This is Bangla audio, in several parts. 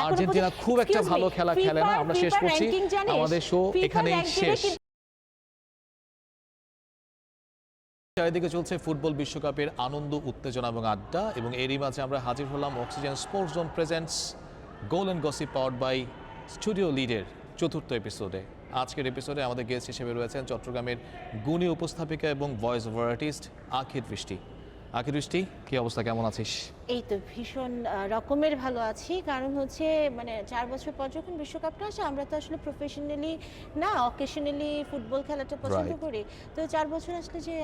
আর্জেন্টিনা খুব একটা ভালো খেলা খেলে না। আমরা শেষ করছি আমাদের শো, এখানেই শেষ। চারিদিকে চলছে ফুটবল বিশ্বকাপের আনন্দ, উত্তেজনা এবং আড্ডা, এবং এরই মাঝে আমরা হাজির হলাম oxygen sports zone presents goal and gossip powered by studio লিডের চতুর্থ এপিসোডে। আজকের এপিসোডে আমাদের গেস্ট হিসেবে রয়েছেন চট্টগ্রামের গুণী উপস্থাপিকা এবং ভয়েস ওভার আর্টিস্ট আখির বৃষ্টি। আখির বৃষ্টি, কি অবস্থা, কেমন আছিস? এই তো ভীষণ রকমের ভালো আছি, কারণ হচ্ছে 4 বছর পর যখন বিশ্বকাপটা আসে, আমরা তো আসলে প্রফেশনালি না, অকেশনালি ফুটবল খেলাটা পছন্দ করি। তো 4 বছর আসলে যে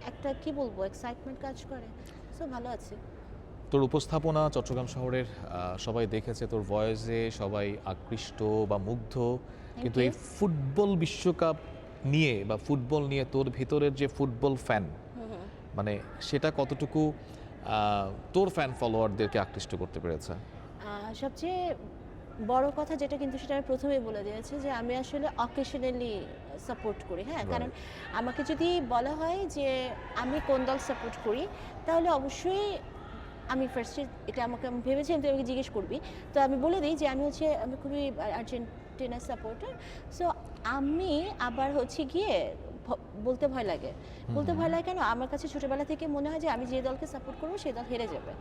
একটা কি বলবো, এক্সাইটমেন্ট কাজ করে। সো ভালো আছে। তোর উপস্থাপনা চট্টগ্রাম শহরের সবাই দেখেছে, তোর ভয়েসে সবাই আকৃষ্ট বা মুগ্ধ, কিন্তু এই ফুটবল বিশ্বকাপ নিয়ে বা ফুটবল নিয়ে তোর ভিতরের যে ফুটবল ফ্যান, মানে সেটা কতটুকু তোর ফ্যান ফলোয়ারদেরকে আকৃষ্ট করতে পেরেছে? সবচেয়ে বড় কথা যেটা, কিন্তু সেটা আমি প্রথমেই বলে দিয়েছি যে আমি আসলে অকেশনালি সাপোর্ট করি। হ্যাঁ, কারণ আমাকে যদি বলা হয় যে আমি কোন দল সাপোর্ট করি, তাহলে অবশ্যই আমি ফার্স্টে এটা আমি ভেবেছিলাম তুই আমাকে জিজ্ঞেস করবি, তো আমি বলে দিই যে আমি খুবই আর্জেন্টিনার সাপোর্টার। সো আমি আবার গিয়ে বলতে ভয় লাগে কেন, আমার কাছে ছোটবেলা থেকে মনে হয় যে আমি যে দলকে সাপোর্ট করবো সেই দল হেরে যাবে।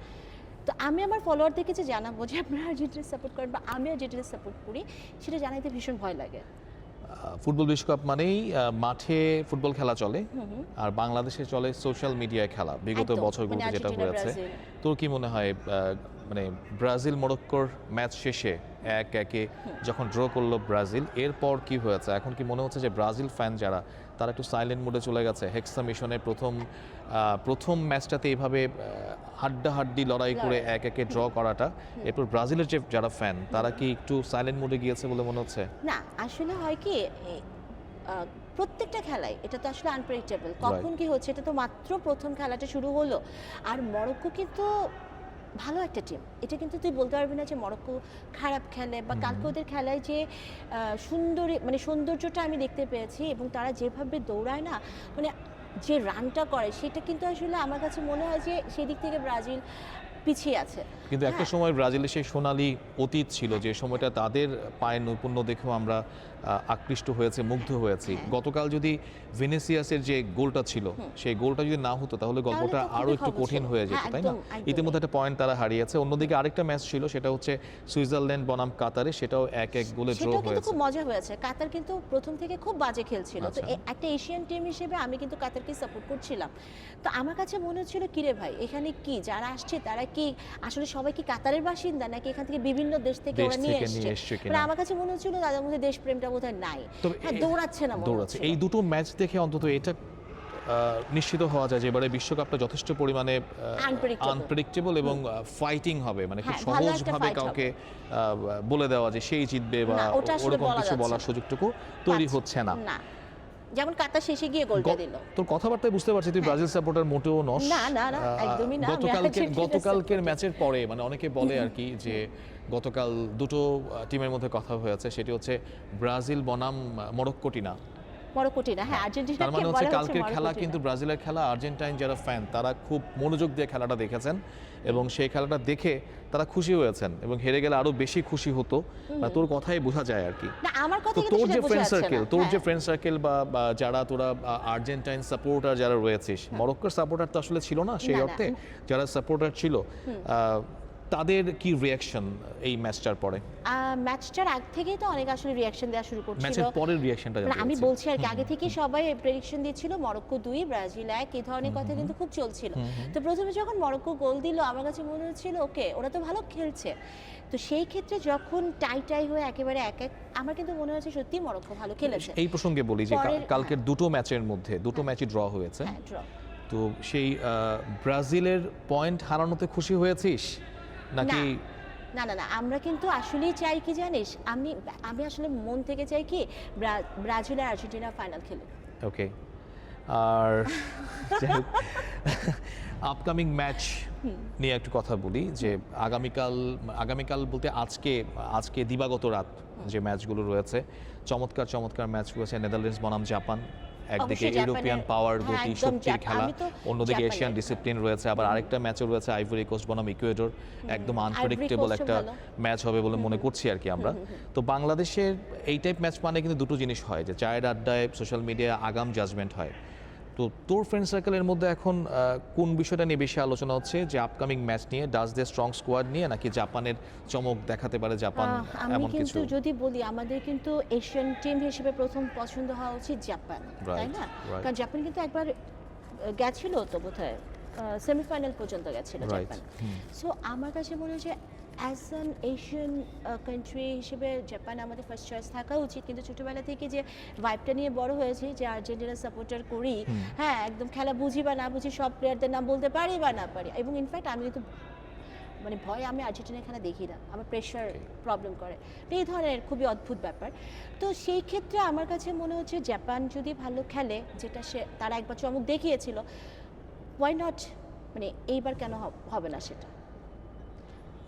তো আমি আমার ফলোয়ারদেরকে যে জানাবো যে আপনারা আর্জেন্টিনা সাপোর্ট করেন বা আমি আর্জেন্টিনা সাপোর্ট করি, সেটা জানাইতে ভীষণ ভয় লাগে। ফুটবল বিশ্বকাপ মানেই মাঠে ফুটবল খেলা চলে, আর বাংলাদেশে চলে সোশ্যাল মিডিয়ায় খেলা বিগত বছরগুলোতে যেটা হয়েছে। তোর কি মনে হয়, ব্রাজিল মরক্কোর ম্যাচ শেষে 1-1 যখন ড্র করলো ব্রাজিল, এরপর কি হয়েছে? এখন কি মনে হচ্ছে যে ব্রাজিল ফ্যান যারা, তারা একটু সাইলেন্ট মোডে চলে গেছে? হেক্সা মিশনের প্রথম ম্যাচটাতে এইভাবে হাড্ডাহাড্ডি লড়াই করে 1-1 ড্র করাটা, এরপর ব্রাজিলের যে যারা ফ্যান, তারা কি একটু সাইলেন্ট মোডে গিয়েছে বলে মনে হচ্ছে? না, আসলে হয় কি, প্রত্যেকটা খেলায় এটা তো আসলে আনপ্রেডিক্টেবল, কখন কি হচ্ছে, এটা তো মাত্র প্রথম খেলাটা শুরু হলো। আর মরক্কো কিন্তু ভালো একটা টিম, এটা কিন্তু তুই বলতে পারবি না যে মরক্কো খারাপ খেলে, বা কালকে ওদের খেলায় যে সৌন্দর্যটা আমি দেখতে পেয়েছি, এবং তারা যেভাবে দৌড়ায় না, যে রানটা করে, সেটা কিন্তু আসলে আমার কাছে মনে হয় যে সেই দিক থেকে ব্রাজিল পিছিয়ে আছে। কিন্তু একটা সময় ব্রাজিলের সেই সোনালী অতীত ছিল, যে সময়টা তাদের পায়ের নৈপুণ্য দেখেও আমরা আকৃষ্ট হয়েছে, মুগ্ধ হয়েছি। গতকাল যদি ভিনিসিয়াসের যে গোলটা ছিল, সেই গোলটা যদি না হতো, তাহলে গল্পটা আরো একটু কঠিন হয়ে যেত, তাই না? ইতিমধ্যে একটা পয়েন্ট তারা হারিয়েছে। অন্যদিকে আরেকটা ম্যাচ ছিল, সেটা হচ্ছে সুইজারল্যান্ড বনাম কাতারে, সেটাও 1-1 গোলে ড্র হয়েছে। খুব মজা হয়েছে। কাতার কিন্তু প্রথম থেকে খুব বাজে খেলছিল, তো একটা এশিয়ান টিম হিসেবে আমি কিন্তু কাতারকে সাপোর্ট করছিলাম। তো আমার কাছে মনে হচ্ছিল, কিরে ভাই, এখানে কি যারা আসছে তারা কি আসলে সবাই কি কাতারের বাসিন্দা, নাকি এখান থেকে বিভিন্ন দেশ থেকে ওরা নিয়ে এসেছে? আমার কাছে মনে হচ্ছিল তাদের মধ্যে দেশপ্রেমটা বোধহয় নাই, দৌড়াচ্ছে না। এই দুটো ম্যাচ দেখে অন্তত এটা নিশ্চিত হওয়া যায় যে এবারে বিশ্বকাপটা যথেষ্ট পরিমাণে আনপ্রেডিক্টেবল এবং ফাইটিং হবে, খুব সহজভাবে কাউকে বলে দেওয়া যে সেই জিতবে বা ওরকম কিছু বলার সুযোগটুকু তৈরি হচ্ছে না। যেমন কাতার শেষে গিয়ে গোলটা দিল। তোর কথাবার্তায় বুঝতে পারছি তুই ব্রাজিল সাপোর্টার মোটেও নস। না, একদমই না। গতকালকের ম্যাচের পরে অনেকে বলে আর কি যে গতকাল দুটো টিমের মধ্যে কথা হয়েছে, সেটি হচ্ছে ব্রাজিল বনাম মরক্কোটিনা। হ্যাঁ, আর্জেন্টিনা। তার মানে হচ্ছে কালকের খেলা কিন্তু ব্রাজিলের খেলা। আর্জেন্টাইন যারা ফ্যান, তারা খুব মনোযোগ দিয়ে খেলাটা দেখেছেন, এবং সেই খেলাটা দেখে তারা খুশি হয়েছেন, এবং হেরে গেলে আরো বেশি খুশি হতো। তোর কথাই বোঝা যায় আর কি। তোর যে ফ্রেন্ড সার্কেল বা যারা তোরা আর্জেন্টাইন সাপোর্টার যারা রয়েছিস, মরক্কোর সাপোর্টার তো আসলে ছিল না সেই অর্থে, যারা সাপোর্টার ছিল তাদের কি রিঅ্যাকশন এই ম্যাচটার পরে? ম্যাচটার আগ থেকেই তো অনেক আসলে রিঅ্যাকশন দেওয়া শুরু করছিল। ম্যাচের পরের রিঅ্যাকশনটা আমি বলছি আর কি, আগে থেকেই সবাই প্রেডিকশন দিচ্ছিল মরক্কো 2 ব্রাজিল 1, এই ধরনের কথা কিন্তু খুব চলছিল। তো প্রথমে যখন মরক্কো গোল দিল, আমার কাছে মনে হচ্ছিল ওকে, ওরা তো ভালো খেলছে। তো সেই ক্ষেত্রে যখন টাই হয়ে একেবারে 1-1, আমার কিন্তু মনে হচ্ছে সত্যি মরক্কো ভালো খেলেছে। এই প্রসঙ্গে বলি যে কালকের দুটো ম্যাচের মধ্যে দুটো ম্যাচই ড্র হয়েছে। তো সেই ব্রাজিলের পয়েন্ট হারানোতে খুশি হয়েছিস নাকি? না, আমরা কিন্তু আসলেই চাই কি জানিস, আমি আসলে মন থেকে চাই কি ব্রাজিল আর আর্জেন্টিনা ফাইনাল খেলুক। ওকে, আর আপকামিং ম্যাচ নিয়ে একটু কথা বলি যে আগামীকাল বলতে আজকে দিবাগত রাত যে ম্যাচগুলো রয়েছে, চমৎকার ম্যাচ রয়েছে। নেদারল্যান্ডস বনাম জাপান, একদিকে অবশ্যই ইউরোপিয়ান জাপানের- পাওয়ার হ্যাঁ, গতি একদম শক্তির খেলা, আমি তো অন্যদিকে এশিয়ান জাপানের- ডিসিপ্লিন রয়েছে, আবার আরেকটা ম্যাচও রয়েছে আইভরি কোস্ট বনাম ইকুয়েডর, একদম আনপ্রেডিক্টেবল কোস্টও একটা ভালো। ম্যাচ হবে বলে মনে করছি আর কি আমরা। তো বাংলাদেশের এই টাইপ ম্যাচ মানে কিন্তু দুটো জিনিস হয়, যে চায়ের আড্ডায় সোশ্যাল মিডিয়ায় আগাম জাজমেন্ট হয়। তো তোর ফ্রেন্ড সার্কেলের মধ্যে এখন কোন বিষয়টা নিয়ে বেশি আলোচনা হচ্ছে, যে আপকামিং ম্যাচ নিয়ে, ডাজ দে স্ট্রং স্কোয়াড নিয়ে, নাকি জাপানের চমক দেখাতে পারে জাপান আমি এমন কিছু? কিন্তু যদি বলি, আমাদের কিন্তু এশিয়ান টিম হিসেবে প্রথম পছন্দ হওয়া উচিত জাপান, তাই Right, না? right. কারণ জাপান কিন্তু একবার গেছিল তো বোধহয়, সেমিফাইনাল পর্যন্ত গেছিল Right, জাপান। সো আমার কাছে মনে হয় যে অ্যাজ অ্যান এশিয়ান কান্ট্রি হিসেবে জাপান আমাদের ফার্স্ট চয়েস থাকা উচিত। কিন্তু ছোটবেলা থেকে যে ভাইবটা নিয়ে বড় হয়েছি, যে আর্জেন্টিনা সাপোর্টার করি, হ্যাঁ একদম খেলা বুঝি বা না বুঝি, সব প্লেয়ারদের নাম বলতে পারি বা না পারি, এবং ইনফ্যাক্ট আমি কিন্তু মানে ভয়ে আমি আর্জেন্টিনার খেলা দেখি না, আমার প্রেশার প্রবলেম করে। তো এই ধরনের খুবই অদ্ভুত ব্যাপার। তো সেই ক্ষেত্রে আমার কাছে মনে হচ্ছে জাপান যদি ভালো খেলে, যেটা তারা একবার চমক দেখিয়েছিল, ওয়াই নট, মানে এইবার কেন হবে না সেটা।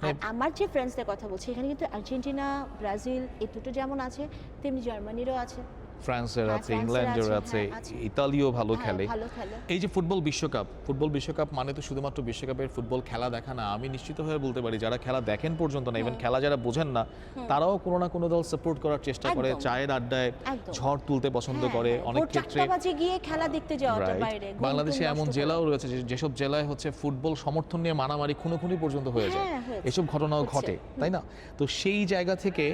আর আমার যে ফ্রেন্ডসদের কথা বলছি, এখানে কিন্তু আর্জেন্টিনা, ব্রাজিল এই দুটো যেমন আছে, তেমনি জার্মানিরও আছে, ফ্রান্সের আছে, ফ্রান্সের ইংল্যান্ডের আছে, আছে, হ্যাঁ, আছে। ইতালিও ভালো হ্যাঁ, খেলে। ভালো খেলে। এই যে ফুটবল বিশ্বকাপ মানে তো শুধুমাত্র বিশ্বকাপের ফুটবল খেলা দেখা না। আমি নিশ্চিত হয়ে বলতে পারি, যারা খেলা দেখেন পর্যন্ত না, ইভেন খেলা যারা বোঝেন না, তারাও কোনো না কোনো দল সাপোর্ট করার চেষ্টা করে, একদম। চায়ের আড্ডায় একদম। ঝড় তুলতে পছন্দ হ্যাঁ, করে হ্যাঁ, অনেক ভোর ক্ষেত্রে। 4টা বাজে গিয়ে খেলা দেখতে যাওয়াটা Right. বাইরে, ঘুম বাংলাদেশে টুম এমন নষ্ট জেলাও করে। রয়েছে যেসব জেলায় হচ্ছে ফুটবল সমর্থন নিয়ে মারামারি, খুনোখুনি পর্যন্ত হয়ে যায়, হ্যাঁ, হয়েছে। এসব ঘটনাও হচ্ছে। ঘটে, তাই না? তো সেই জায়গা থেকে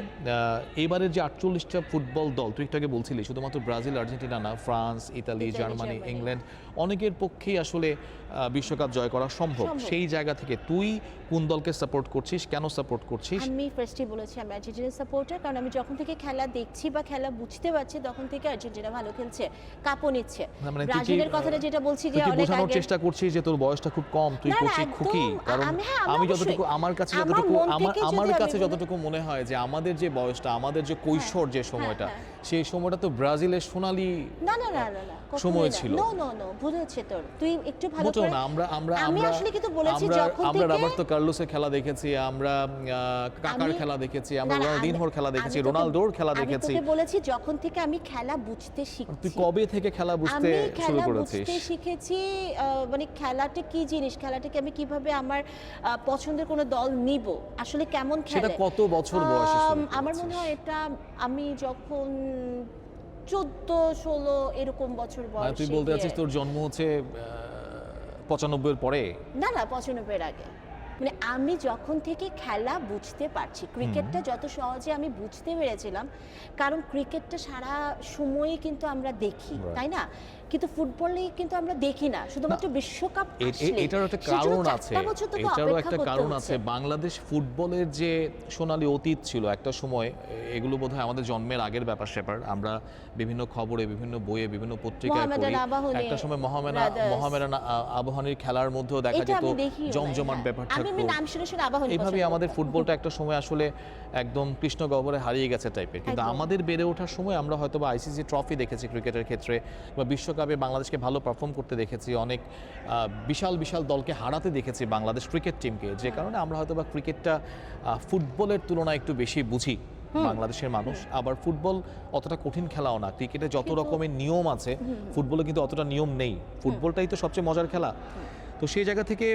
এবারের যে 48টা ফুটবল দল, তুই একটু আগে বলছিলি শুধুমাত্র ব্রাজিল আর্জেন্টিনা না, ফ্রান্স, ইতালি, জার্মানি, ইংল্যান্ড, অনেকের পক্ষেই আসলে বিশ্বকাপ জয় করা সম্ভব। সেই জায়গা থেকে তুই কোন দলকে সাপোর্ট করছিস, কেন সাপোর্ট করছিস? আমি ফার্স্টই বলেছি আমি আর্জেন্টিনা সাপোর্টার, কারণ আমি যখন থেকে খেলা দেখছি বা খেলা বুঝতে পারছি, তখন থেকে আর্জেন্টিনা ভালো খেলছে, কাপও নিচ্ছে। না, মানে তুই কি, ব্রাজিলের কথাটা যেটা বলছি যে তুই কি অনেক বোঝানোর আগে, চেষ্টা করছিস যে তোর বয়সটা খুব কম, তুই না, না, কচি একদম। খুকি? কারণ আমি আমি অবশ্যই, যতটুকু, আমার কাছে আমার যতটুকু, মন থেকে যদি আমার আমি কাছে বলি- যতটুকু মনে হয় যে আমাদের যে বয়সটা, আমাদের যে কৈশোর যে সময়টা, হ্যাঁ। সেই সময়টা তো ব্রাজিলের সোনালী না না না না না, কখনোই সময় না। ছিল। নো নো নো, ভুল হচ্ছে তোর, তুই একটু ভালো মোটেও করে। না। আমি আসলে কিন্তু বলেছি যখন আমরা থেকে রবার্তো কার্লোসের খেলা দেখেছি, আমরা কাকার আমি- খেলা দেখেছি, আমরা না, না, রোনালদিনহোর খেলা আমি দেখেছি, তোকে- রোনালদোর খেলা আমি দেখেছি। তোকে বলেছি যখন থেকে আমি খেলা বুঝতে শিখছি। তুই কবে থেকে খেলা বুঝতে আমি শুরু খেলা করেছিস? বুঝতে শিখেছি, মানে খেলাটা কি জিনিস, খেলাটাকে আমি কিভাবে আমার পছন্দের কোনো দল নিব, আসলে কেমন সেটা খেলে। কত বছর বয়সে শুরু আমার করেছিস? মনে হয় এটা আমি যখন 14-16 এরকম বছর মানে বয়সে তুই বলতে গিয়ে- চাচ্ছিস তোর জন্ম হচ্ছে 95 এর পরে? না না, 95 আগে। মানে আমি যখন থেকে খেলা বুঝতে পারছি, ক্রিকেটটা যত সহজে আমি বুঝতে পেরেছিলাম, কারণ ক্রিকেটটা সারা সময়ই কিন্তু আমরা দেখি, Right. তাই না? কিন্তু ফুটবলে কিন্তু আমরা দেখি না, শুধুমাত্র বিশ্বকাপ আসলে। এটারও একটা সেজন্য কারণ 4টা আছে, বছর তোকে এটারও অপেক্ষা একটা করতে কারণ হচ্ছে। আছে। বাংলাদেশ ফুটবলের যে সোনালী অতীত ছিল একটা সময়, এগুলো বোধহয় আমাদের জন্মের আগের ব্যাপার স্যাপার। আমরা বিভিন্ন খবরে, বিভিন্ন বইয়ে, বিভিন্ন পত্রিকায় পড়ি। মোহামেডান আবাহনী, একটা সময় Brothers। মোহামেডান আবাহনীর খেলার মধ্যেও দেখা এটা যেত আমি দেখিও নাই, জমজমাট হ্যাঁ। ব্যাপার আমি থাকতো। নাম শুনে শুনে আবাহনী এইভাবেই পছন্দ আমাদের করতাম। ফুটবলটা একটা সময় আসলে একদম কৃষ্ণ গহ্বরে হারিয়ে গেছে টাইপের। কিন্তু একদম। আমাদের বেড়ে ওঠার সময় আমরা হয়তো বা আইসিসি ট্রফি দেখেছি ক্রিকেটের ক্ষেত্রে, বা বিশ্বকাপে বাংলাদেশকে ভালো পারফর্ম করতে দেখেছি, অনেক বিশাল বিশাল দলকে হারাতে দেখেছি বাংলাদেশ ক্রিকেট টিমকে, যে কারণে আমরা হয়তো বা ক্রিকেটটা ফুটবলের তুলনায় একটু বেশি বুঝি বাংলাদেশের মানুষ। আবার ফুটবল অতটা কঠিন খেলাও না, ক্রিকেটে যত রকমের নিয়ম আছে ফুটবলে কিন্তু অতটা নিয়ম নেই। ফুটবলটাই তো সবচেয়ে মজার খেলা। তো সেই জায়গা থেকে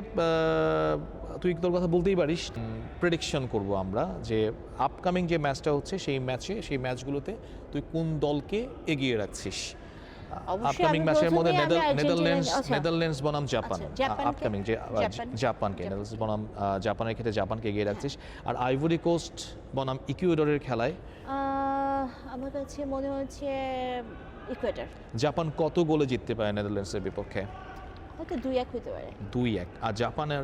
তুই তোর কথা বলতেই পারিস। প্রেডিকশন করব আমরা যে আপকামিং যে ম্যাচটা হচ্ছে, সেই ম্যাচগুলোতে তুই কোন দলকে এগিয়ে রাখছিস? অবশ্যই আপকামিং আমি ম্যাচের মধ্যে প্রথমেই আমি আচ্ছা। নেদারল্যান্ডস বনাম জাপান, আচ্ছা, জাপানকে- আপকামিং যে জাপানকে, নেদারল্যান্ডস বনাম জাপানের ক্ষেত্রে জাপানকে এগিয়ে রাখছিস। আর আইভরি কোস্ট বনাম ইকুয়েডরের খেলায় আমার কাছে মনে হচ্ছে ইকুয়েডর জাপান কত গোলে জিততে পারে নেদারল্যান্ডসের বিপক্ষে? হয়তো 2-1 হতে পারে। 2-1। আর জাপান আর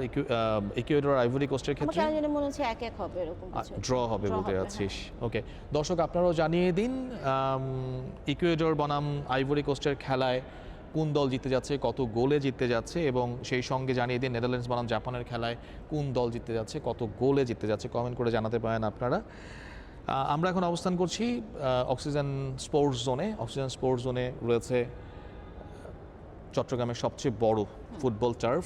ইকুয়েডর আইভরি কোস্টের আমার ক্ষেত্রে কেন জানি মনে হচ্ছে 1-1 হবে, এরকম কিছু। ড্র হবে Draw বলতে হবে, যাচ্ছিস। ওকে দর্শক, আপনারাও জানিয়ে দিন ইকুয়েডর বনাম আইভরি কোস্টের খেলায় কোন দল জিততে যাচ্ছে, কত গোলে জিততে যাচ্ছে, এবং সেই সঙ্গে জানিয়ে দিন নেদারল্যান্ডস বনাম জাপানের খেলায় কোন দল জিততে যাচ্ছে, কত গোলে জিততে যাচ্ছে। কমেন্ট করে জানাতে পারেন আপনারা। আমরা এখন অবস্থান করছি অক্সিজেন স্পোর্টস জোনে। অক্সিজেন স্পোর্টস জোনে রয়েছে চট্টগ্রামের সবচেয়ে বড় ফুটবল টার্ফ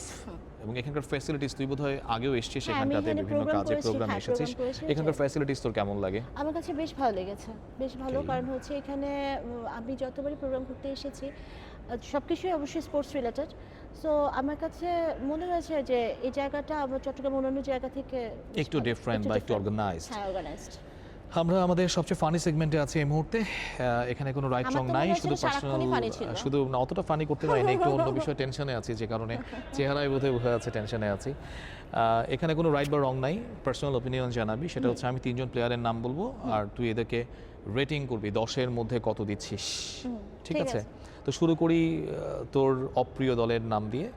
এবং এখানকার ফ্যাসিলিটিস তুই বোধহয় আগেও এসেছিস হ্যাঁ, আমি সেখানটাতে এখানে বিভিন্ন program কাজে করেছি, প্রোগ্রামে হ্যাঁ, এসেছিস program করেছি, এখানকার যে- ফ্যাসিলিটিস তোর কেমন লাগে? আমার কাছে বেশ ভালো লেগেছে, বেশ ভালো। Okay. কারণ হচ্ছে এখানে আমি যতবারই প্রোগ্রাম করতে এসেছি সব কিছুই অবশ্যই স্পোর্টস রিলেটেড। সো আমার কাছে মনে হয়েছে যে এই জায়গাটা আমার চট্টগ্রাম অন্যান্য জায়গা থেকে বেশ একটু ভালো, ডিফারেন্ট বা একটু different। অর্গানাইজড। হ্যাঁ, অর্গানাইজড। আমরা আমাদের সবচেয়ে ফানি সেগমেন্টে আছি এই মুহূর্তে। এখানে কোনো রাইট আমার রং তো নাই, মনে হচ্ছে শুধু সারাক্ষণই funny ছিল। শুধু না, অতটা ফানি করতে পারিনি, একটু অন্য বিষয়ে টেনশনে আছি, যে কারণে চেহারায় বোধহয় বোঝা যাচ্ছে টেনশনে আছি। এখানে কোনো রাইট বা রং নাই, পার্সোনাল অপিনিয়ন জানাবি। সেটা হচ্ছে আমি 3জন প্লেয়ারের নাম বলবো আর তুই এদেরকে রেটিং করবি 10-এর মধ্যে কত দিচ্ছিস, ঠিক ঠিক আছে? আছে। তো শুরু করি তোর অপ্রিয় দলের নাম দিয়ে।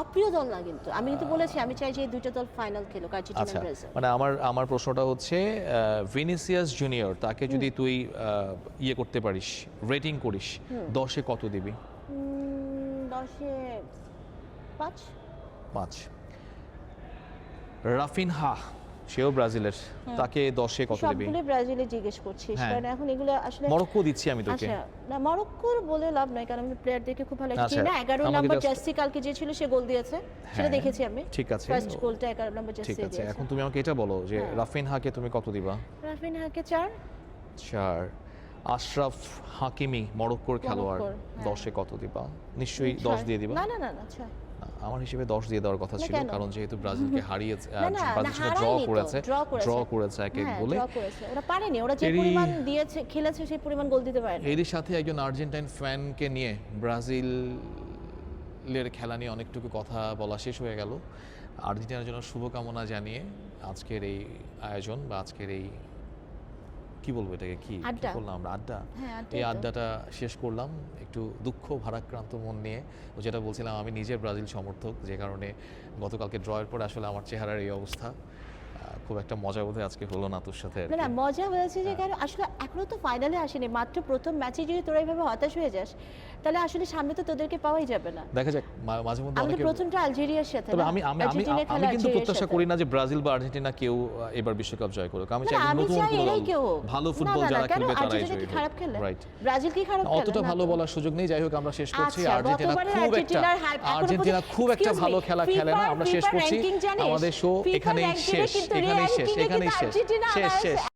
অপ্রিয় দল না, কিন্তু আমি কিন্তু বলেছি আমি চাই যে এই দুইটা দল ফাইনাল খেলুক, আর্জেন্টিনা আচ্ছা, ব্রাজিল। মানে আমার প্রশ্নটা হচ্ছে ভিনিসিয়াস জুনিয়র, তাকে যদি তুই ইয়ে করতে পারিস, রেটিং করিস, 10-এ কত দিবি? 10-এ 5। 5। রাফিনহা, সেও ব্রাজিলের, তাকে 10-এ কত দিবি? সবগুলো ব্রাজিলে জিজ্ঞেস করছিস, হ্যাঁ। কারণ এখন এগুলো আসলে মরক্কো দিচ্ছি আমি তোকে। আচ্ছা, না মরক্কোর বলে লাভ নাই, কারণ আমি প্লেয়ারদেরকে খুব ভালো আচ্ছা, চিনি না। 11 আমাকে নম্বর just- জার্সি কালকে যে ছিল সে গোল দিয়েছে, সেটা হ্যাঁ, দেখেছি আমি। ঠিক আছে। ফার্স্ট গোলটা 11 নম্বর ঠিক জার্সি আছে, দিয়েছে। এখন তুমি আমাকে এটা বলো যে হ্যাঁ। রাফিনহাকে তুমি কত দিবা? রাফিনহাকে 4। 4। আশরাফ হাকিমি, মরক্কোর খেলোয়াড়, মরক্কোর, হ্যাঁ। 10-এ কত দিবা? নিশ্চয়ই 10 দিয়ে দিবা। না না না না, 6। আমার হিসেবে 10 দিয়ে দেওয়ার কথা না, ছিল, কেন? কারণ যেহেতু ব্রাজিলকে হারিয়েছে, না, না, ব্রাজিলের সাথে হারায়নি তো, করেছে, draw করেছে। ড্র করেছে এক হ্যাঁ, গোলে। draw করেছে। ওরা পারেনি, ওরা যে এরই- পরিমাণ দিয়েছে খেলেছে সেই পরিমাণ গোল দিতে পারেনি। এরই সাথে একজন আর্জেন্টাইন ফ্যানকে নিয়ে ব্রাজিলের খেলা নিয়ে অনেকটুকু কথা বলা শেষ হয়ে গেল। আর্জেন্টিনার জন্য শুভকামনা জানিয়ে আজকের এই আয়োজন বা আজকের এই কি বলবো এটাকে, কি আড্ডা। বললাম আমরা, আড্ডা, হ্যাঁ, আড্ডাই এই তো। আড্ডাটা শেষ করলাম একটু দুঃখ ভারাক্রান্ত মন নিয়ে। ও যেটা বলছিলাম, আমি নিজে ব্রাজিল সমর্থক, যে কারণে গতকালকে ড্রয়ের পরে আসলে আমার চেহারার এই অবস্থা। খুব একটা মজা বোধহয় আজকে হলো না তোর সাথে আর না না, কি। মজা হয়েছে যে কারণ আসলে এখনো তো ফাইনালে আসেনি, মাত্র প্রথম ম্যাচে যদি তোরা এইভাবে হতাশ হয়ে যাস, তাহলে আসলে সামনে তো তোদেরকে পাওয়াই যাবে না। দেখা যাক, মাঝে মধ্যে আমাদের অনেকে, প্রথমটা আলজেরিয়ার সাথে তবে না? আমি আমি আমি আর্জেন্টিনা আমি খেলা কিন্তু আলজেরিয়ার প্রত্যাশা সাথে। করি না যে ব্রাজিল বা আর্জেন্টিনা কেউ এবার বিশ্বকাপ জয় করুক। আমি চাই না, আমি নতুন চাই কোনো এরাই দল, কেউ ভালো না, ফুটবল না, না, যারা কেন? খেলবে তারাই আর্জেন্টিনা জয়ী কি খারাপ হোক। খেলে? রাইট, ব্রাজিল কি খারাপ খেলে? অতটা না ভালো তো। বলার সুযোগ নেই। যাই হোক, আমরা শেষ করছি। আচ্ছা, আর্জেন্টিনা গতবারের খুব একটা আর্জেন্টিনার hype এখনো আর্জেন্টিনা পর্যন্ত- খুব একটা Excuse ভালো me, খেলা খেলে না। FIFA আমরা শেষ করছি। ranking জানিস? আমাদের শো FIFA এখানেই ranking এ শেষ, কিন্তু এখানেই শেষ, ranking এ এখানেই কিন্তু শেষ, আর্জেন্টিনা শেষ আগায় শেষ। আছে।